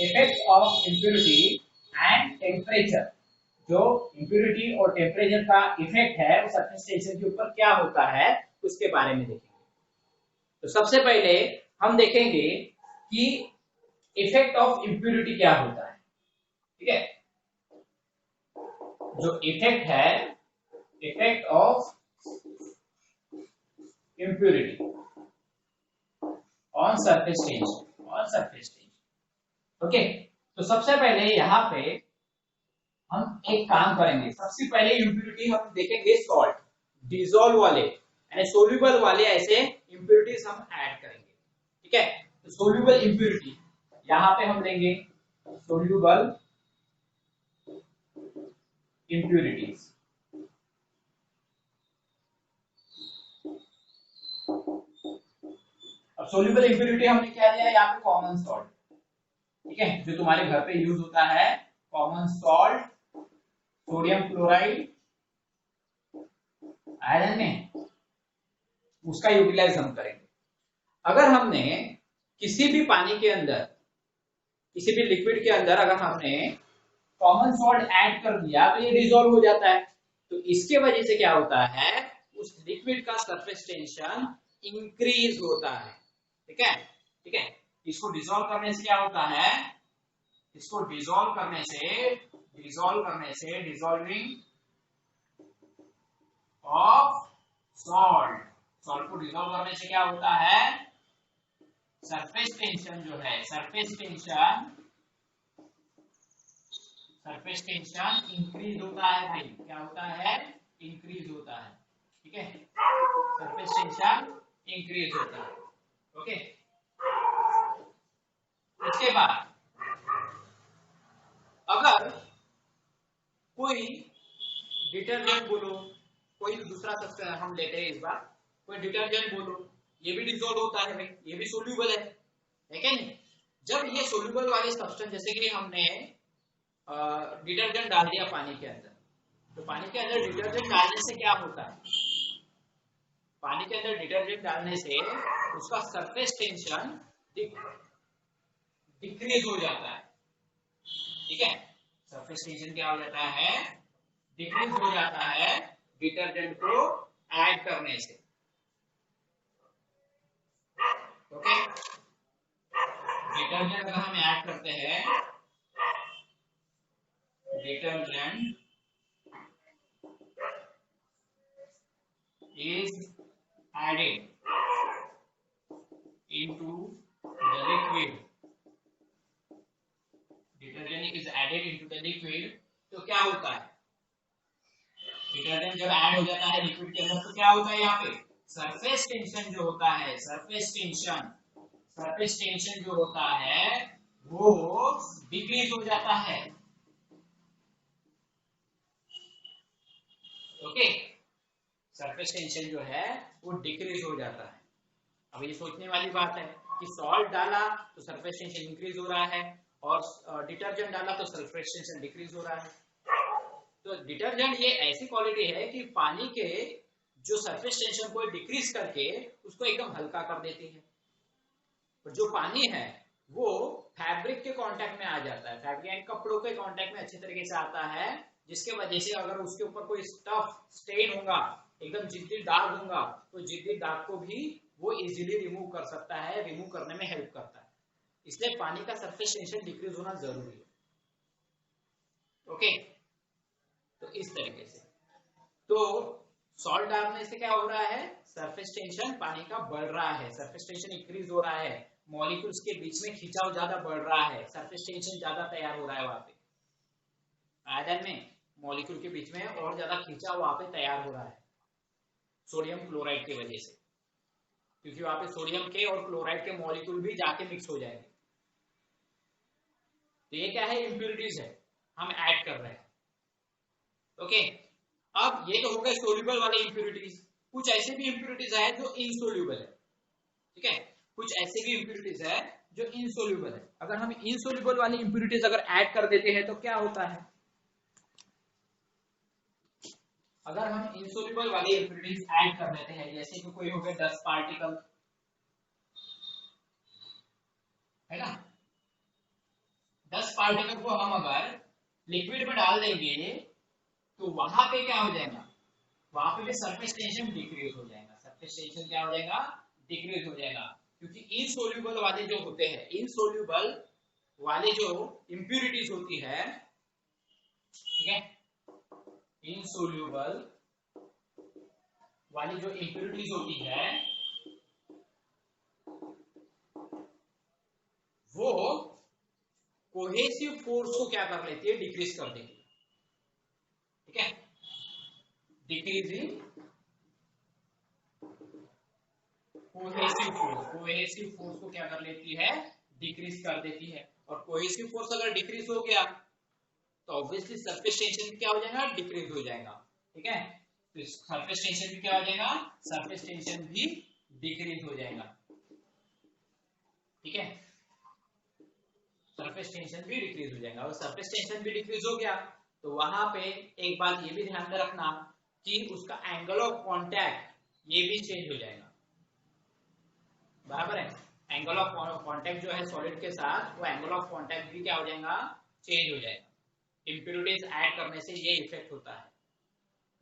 Effect of impurity and temperature, जो impurity और temperature का इफेक्ट है वो सरफेस टेंशन के ऊपर क्या होता है उसके बारे में देखेंगे। तो सबसे पहले हम देखेंगे कि इफेक्ट ऑफ इम्प्योरिटी क्या होता है। ठीक है, जो इफेक्ट है, effect of impurity on surface tension, on surface tension. Okay, तो सबसे पहले यहाँ पे हम एक काम करेंगे। सबसे पहले इम्प्योरिटी हम देखेंगे सॉल्ट, डिसॉल्व वाले यानी सोल्यूबल वाले ऐसे इम्प्योरिटीज हम ऐड करेंगे। ठीक है, तो सोल्यूबल इम्प्योरिटी यहाँ पे हम लेंगे सोल्यूबल इम्प्योरिटीज। अब सोल्यूबल इम्प्योरिटी हमने क्या लिया है यहाँ पे, कॉमन सॉल्ट। ठीक है, जो तुम्हारे घर पे यूज होता है, common salt, sodium chloride, iron में, उसका यूटिलाइज हम करेंगे। अगर हमने किसी भी पानी के अंदर, किसी भी लिक्विड के अंदर अगर हमने कॉमन सॉल्ट ऐड कर दिया तो ये डिसॉल्व हो जाता है। तो इसके वजह से क्या होता है, उस लिक्विड का सरफेस टेंशन इंक्रीज होता है। ठीक है, ठीक है, इसको डिसॉल्व करने से क्या होता है, इसको डिसॉल्व करने से डिसॉल्विंग ऑफ सॉल्ट, सॉल्ट को डिसॉल्व करने से क्या होता है, सरफेस टेंशन जो है, सरफेस टेंशन इंक्रीज होता है भाई। क्या होता है, इंक्रीज होता है। ठीक है, सरफेस टेंशन इंक्रीज होता है। ओके, इसके बाद अगर कोई डिटर्जेंट बोलो, कोई दूसरा सब्सटेंस हम लेते हैं इस बार, कोई डिटर्जेंट बोलो, ये भी डिसॉल्व होता है भाई, ये भी सोल्यूबल है क्या नहीं। जब ये सोल्यूबल वाले सब्सटेंस, जैसे कि हमने डिटर्जेंट डाल दिया पानी के अंदर, तो पानी के अंदर डिटर्जेंट डालने से क्या होता है, पानी के अंदर डिटर्जेंट डालने से उसका सरफेस टेंशन डिक्रीज हो जाता है। ठीक है, सरफेस टेंशन क्या हो जाता है, डिक्रीज हो जाता है डिटर्जेंट को ऐड करने से। ओके, डिटर्जेंट अगर हम ऐड करते हैं, detergent is added into the liquid, detergent is added into the liquid, तो क्या होता है, डिटर्जेंट जब ऐड हो जाता है लिक्विड के अंदर तो क्या होता है, यहाँ पे सरफेस टेंशन जो होता है, सरफेस टेंशन जो होता है वो डिक्रीज हो जाता है। ओके, सरफेस टेंशन जो है वो डिक्रीज हो जाता है। अब ये सोचने वाली बात है कि सॉल्ट डाला तो सरफेस टेंशन इंक्रीज हो रहा है और डिटर्जेंट डाला तो सरफेस टेंशन डिक्रीज हो रहा है। तो डिटर्जेंट ये ऐसी क्वालिटी है कि पानी के जो सरफेस टेंशन को डिक्रीज करके उसको एकदम हल्का कर देती है। और जो पानी है वो फैब्रिक के कांटेक्ट में आ जाता है, फैब्रिक एंड कपड़ों के कांटेक्ट में अच्छे तरीके से आता है, जिसके वजह से अगर उसके ऊपर कोई स्टफ स्टेन होगा, एकदम जिद्दी दाग होगा, तो जिद्दी दाग को भी वो इजीली रिमूव कर सकता है, रिमूव करने में हेल्प करता है। इसलिए पानी का सरफेस टेंशन डिक्रीज होना जरूरी है। ओके, तो इस तरीके से तो सॉल्ट डालने से क्या हो रहा है, सरफेस टेंशन पानी का बढ़ रहा है, सरफेस टेंशन इंक्रीज हो रहा है, मॉलिक्यूल्स के बीच में खिंचाव ज्यादा बढ़ रहा है, सरफेस टेंशन ज्यादा तैयार हो रहा है, वहां पे आयरन में मॉलिक्यूल के बीच में और ज्यादा खिंचाव वहां पे तैयार हो रहा है सोडियम क्लोराइड की वजह से, क्योंकि वहां पे सोडियम के और क्लोराइड के मॉलिक्यूल भी जाके मिक्स हो जाएंगे। तो ये क्या है, इम्प्योरिटीज है, हम ऐड कर रहे हैं। ओके, अब ये तो हो गए सोल्यूबल वाले इम्प्योरिटीज। कुछ ऐसे भी इम्प्योरिटीज है जो इनसोल्यूबल है। ठीक है, कुछ ऐसे भी इम्प्योरिटीज है जो इनसोल्यूबल है। अगर हम इनसोल्यूबल वाली इम्प्योरिटीज अगर ऐड कर देते हैं तो क्या होता है, अगर हम इनसोल्यूबल वाले इम्प्योरिटीज ऐड कर देते हैं, जैसे कि कोई हो गए 10 पार्टिकल, है ना, पार्टिकल को हम अगर लिक्विड में डाल देंगे तो वहां पे क्या हो जाएगा, वहां पे भी सरफेस टेंशन डिक्रीज हो जाएगा। सरफेस टेंशन क्या हो जाएगा, डिक्रीज हो जाएगा। क्योंकि इनसोल्यूबल वाले जो होते हैं, इनसोल्यूबल वाले जो इंप्यूरिटीज होती है, ठीक है, इनसोल्यूबल वाली जो इंप्यूरिटीज होती है वो कोहेसिव फोर्स को क्या कर लेती है, डिक्रीज कर देती है। ठीक है, डिक्रीजिंग कोहेसिव फोर्स को क्या कर लेती है, डिक्रीज कर देती है। और कोहेसिव फोर्स अगर डिक्रीज हो गया तो ऑब्वियसली सरफेस टेंशन क्या हो जाएगा, डिक्रीज हो जाएगा। ठीक है, तो सरफेस टेंशन भी क्या हो जाएगा, सरफेस टेंशन भी डिक्रीज हो जाएगा। ठीक है, सरफेस टेंशन भी डिक्रीज हो जाएगा। और सरफेस टेंशन भी डिक्रीज हो गया तो वहां पे एक बात ये भी ध्यान में रखना कि उसका एंगल ऑफ कांटेक्ट ये भी चेंज हो जाएगा। बराबर है, एंगल ऑफ कांटेक्ट जो है सॉलिड के साथ, वो एंगल ऑफ कांटेक्ट भी क्या हो जाएगा, चेंज हो जाएगा। इंप्यूरिटीज ऐड करने से ये इफेक्ट होता है।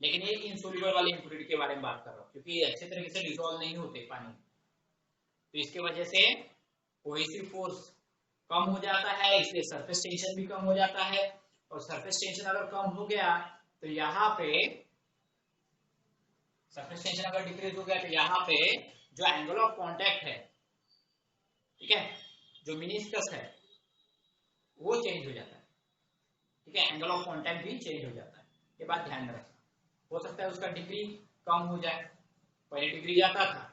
लेकिन ये इनसोल्यूबल वाली इंप्यूरिटी के बारे में बात कर रहा हूँ, क्योंकि ये अच्छे तरीके से डिसॉल्व नहीं होते पानी में, तो इसके वजह से कोहेसिव फोर्स कम हो जाता है, इसलिए सरफेस टेंशन भी कम हो जाता है। और सरफेस टेंशन अगर कम हो गया तो यहाँ पे सरफेस टेंशन अगर डिक्रीज हो गया तो यहाँ पे जो एंगल ऑफ कांटेक्ट है, ठीक है, जो मिनिस्कस है वो चेंज हो जाता है। ठीक है, एंगल ऑफ कांटेक्ट भी चेंज हो जाता है। ये बात ध्यान में रखना। हो सकता है उसका डिग्री कम हो जाए, पहले डिग्री जाता था,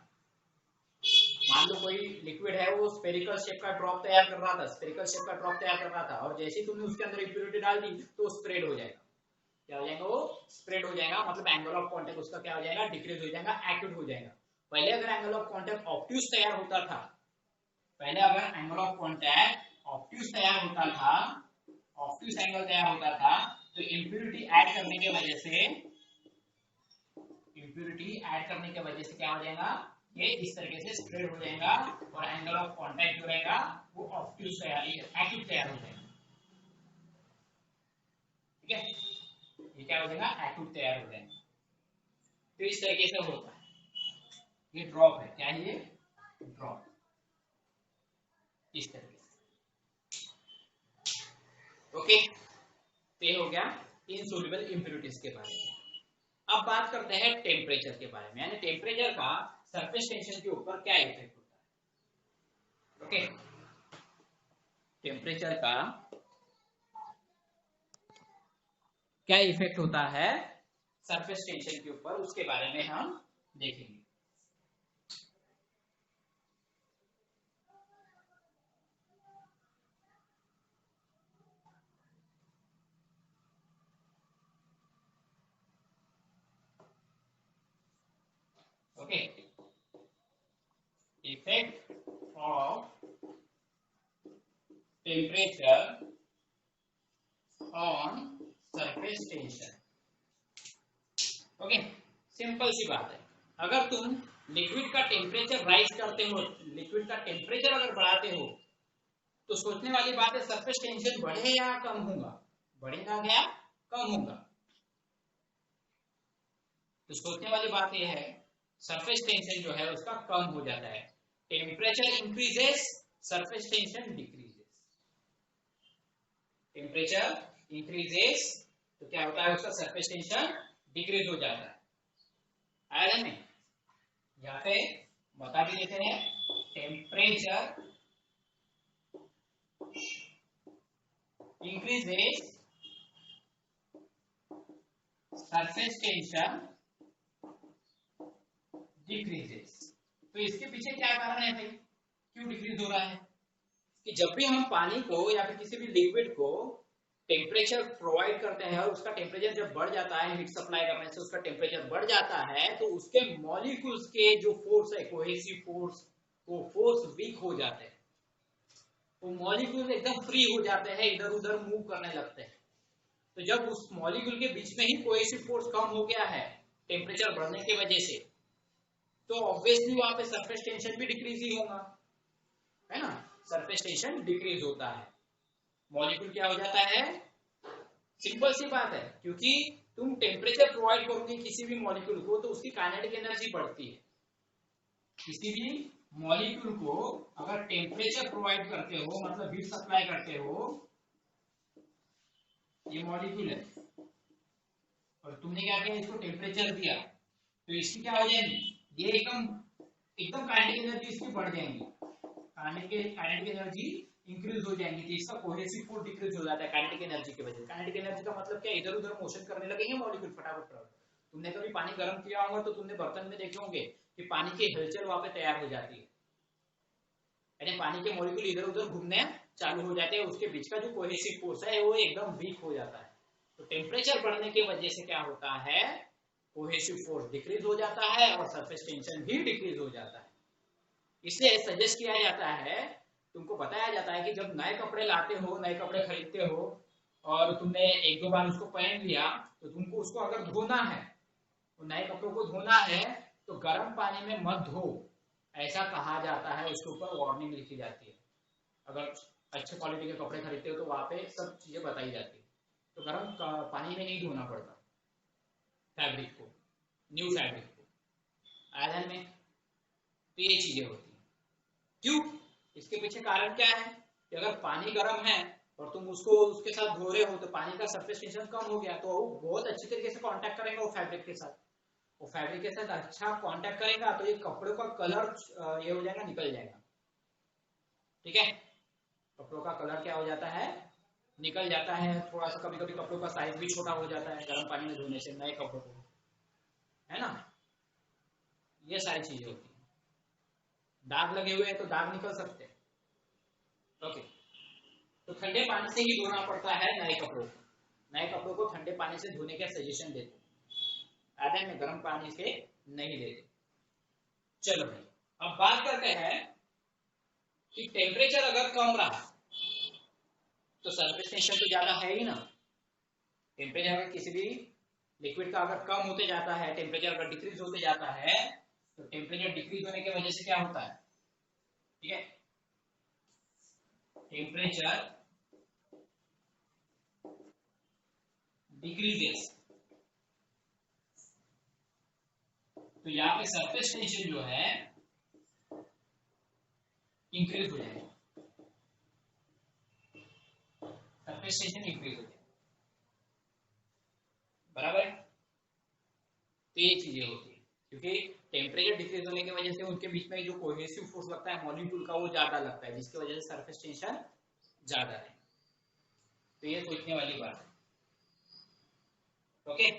मान लो कोई लिक्विड है वो स्फेरिकल शेप का ड्रॉप तैयार कर रहा था, स्फेरिकल शेप का ड्रॉप तैयार कर रहा था, और जैसे ही तुमने उसके अंदर इंप्यूरिटी डाल दी तो स्प्रेड हो जाएगा। क्या हो जाएगा, वो स्प्रेड हो जाएगा, मतलब एंगल ऑफ कांटेक्ट उसका क्या हो जाएगा, डिक्रीज हो जाएगा, एक्यूट हो जाएगा। पहले अगर एंगल ऑफ कांटेक्ट ऑब्ट्यूज तैयार होता था, पहले अगर एंगल ऑफ कांटेक्ट ऑब्ट्यूज तैयार होता था, ऑब्ट्यूज एंगल तैयार होता था, तो इंप्यूरिटी ऐड करने की वजह से, इंप्यूरिटी ऐड करने की वजह से क्या हो जाएगा, ये इस तरीके से स्प्रेड हो जाएगा और एंगल ऑफ कांटेक्ट जो रहेगा वो ऑब्ट्यूज तैयार, एक्यूट तैयार हो जाएगा। ठीक है, ये क्या हो जाएगा, एक्यूट तैयार हो जाएगा। तो इस तरीके से होता है। ये ड्रॉप है, क्या है ये, ड्रॉप, इस तरीके से। ओके, तो ये हो गया इनसोल्यूबल इंप्यूरिटीज के बारे में। अब बात करते हैं टेम्परेचर के बारे में, यानी टेम्परेचर का सरफेस टेंशन के ऊपर क्या इफेक्ट होता है। ओके, टेम्परेचर का क्या इफेक्ट होता है सरफेस टेंशन के ऊपर, उसके बारे में हम देखेंगे। Okay, effect of temperature on surface tension. Okay, simple सी बात है, अगर तुम लिक्विड का टेम्परेचर राइज करते हो, लिक्विड का टेम्परेचर अगर बढ़ाते हो, तो सोचने वाली बात है सरफेस टेंशन बढ़े या कम होगा, बढ़ेगा या कम होगा। तो सोचने वाली बात यह है सरफेस टेंशन जो है उसका कम हो जाता है। Temperature increases, surface tension decreases. Temperature increases तो क्या होता है, उसका सरफेस टेंशन डिक्रीज हो जाता है। आया नहीं, यहाँ पे बता भी देते हैं, temperature increases surface tension decreases। तो इसके पीछे क्या कारण है भाई, क्यों डिक्रीज हो रहा है, कि जब भी हम पानी को या फिर किसी भी लिक्विड को टेम्परेचर प्रोवाइड करते हैं और उसका टेम्परेचर जब बढ़ जाता है, हीट सप्लाई करने से उसका टेम्परेचर बढ़ जाता है, तो उसके मॉलिक्यूल्स के जो फोर्स है, कोहेसिव फोर्स, वो फोर्स वीक हो जाते हैं, वो मॉलिक्यूल एकदम फ्री हो जाते हैं, इधर उधर मूव करने लगते हैं। तो जब उस मॉलिक्यूल के बीच में ही कोहेसिव फोर्स कम हो गया है टेम्परेचर बढ़ने की वजह से, तो ऑब्वियसली वहां पे सरफेस टेंशन भी डिक्रीज ही होगा, है ना, सरफेस टेंशन डिक्रीज होता है। मॉलिक्यूल क्या हो जाता है, सिंपल सी बात है, क्योंकि तुम टेम्परेचर प्रोवाइड करोगे किसी भी मॉलिक्यूल को तो उसकी काइनेटिक एनर्जी बढ़ती है। किसी भी मॉलिक्यूल को अगर टेम्परेचर प्रोवाइड करते हो, मतलब हीट सप्लाई करते हो, ये मॉलिक्यूल है और तुमने क्या किया, इसको टेम्परेचर दिया, तो इसकी क्या हो जाएगी, ये एकदम एकदम काइनेटिक एनर्जी इसकी बढ़ जाएंगी, काइनेटिक एनर्जी इंक्रीज हो जाएंगी, तो इसका कोहेसिव फोर्स डिक्रीज हो जाता है काइनेटिक एनर्जी की वजह से। काइनेटिक एनर्जी का मतलब क्या, इधर उधर मोशन करने लगेंगे मॉलिक्यूल फटाफट फटाफट। तुमने कभी पानी गर्म किया होगा तो तुमने बर्तन में देखे होंगे कि पानी की हलचल वहां पे तैयार हो जाती है, यानी पानी के मॉलिक्यूल इधर उधर घूमने चालू हो जाते हैं, उसके बीच का जो कोहेसिव फोर्स है वो एकदम वीक हो जाता है। तो टेम्परेचर बढ़ने की वजह से क्या होता है, कोहेसिव फोर्स डिक्रीज हो जाता है और सरफेस टेंशन भी डिक्रीज हो जाता है। इसलिए सजेस्ट किया जाता है, तुमको बताया जाता है कि जब नए कपड़े लाते हो, नए कपड़े खरीदते हो और तुमने एक दो बार उसको पहन लिया, तो तुमको उसको अगर धोना है, तो नए कपड़ों को धोना है तो गर्म पानी में मत धो, ऐसा कहा जाता है, उसके ऊपर वार्निंग लिखी जाती है। अगर अच्छे क्वालिटी के कपड़े खरीदते हो तो वहां पे सब चीजें बताई जाती है। तो गर्म पानी में नहीं धोना पड़ता फैब्रिक को, न्यू फैब्रिक को, आयरन में। तो ये चीजें होती है। क्यों, इसके पीछे कारण क्या है कि अगर पानी गर्म है और तुम उसको उसके साथ धो रहे हो तो पानी का सरफेस टेंशन कम हो गया, तो वो बहुत अच्छी तरीके से कांटेक्ट करेगा वो फैब्रिक के साथ, वो फैब्रिक के साथ अच्छा कांटेक्ट करेगा तो ये कपड़ों का कलर ये हो जाएगा, निकल जाएगा। ठीक है, कपड़ों का कलर क्या हो जाता है, निकल जाता है। थोड़ा सा कभी कभी कपड़ों का साइज भी छोटा हो जाता है गर्म पानी में धोने से नए कपड़ों को, है ना। ये सारी चीजें होती है। दाग लगे हुए हैं तो दाग निकल सकते हैं। ओके, तो ठंडे पानी से ही धोना पड़ता है नए कपड़ों को। नए कपड़ों को ठंडे पानी से धोने का सजेशन देते, आयरन में गर्म पानी से नहीं देते। चलो भाई, अब बात करते हैं कि टेम्परेचर अगर कम रहा तो सरफेस टेंशन तो ज्यादा है ही ना। टेम्परेचर अगर किसी भी लिक्विड का अगर कम होते जाता है, टेम्परेचर अगर डिक्रीज होते जाता है, तो टेम्परेचर डिक्रीज होने की वजह से क्या होता है, ठीक है, टेम्परेचर डिक्रीजेस, तो यहाँ पे सरफेस टेंशन जो है इंक्रीज हो जाएगा, सरफेस टेंशन इंक्रीज हो जाएगा, बराबर है। तो ये चीजें होती है, क्योंकि टेम्परेचर डिक्रीज होने की वजह से उनके बीच में जो कोहेसिव फोर्स लगता है मॉलिक्यूल का वो ज्यादा लगता है, जिसकी वजह से सरफेस टेंशन ज्यादा है। तो ये सोचने वाली बात है। ओके।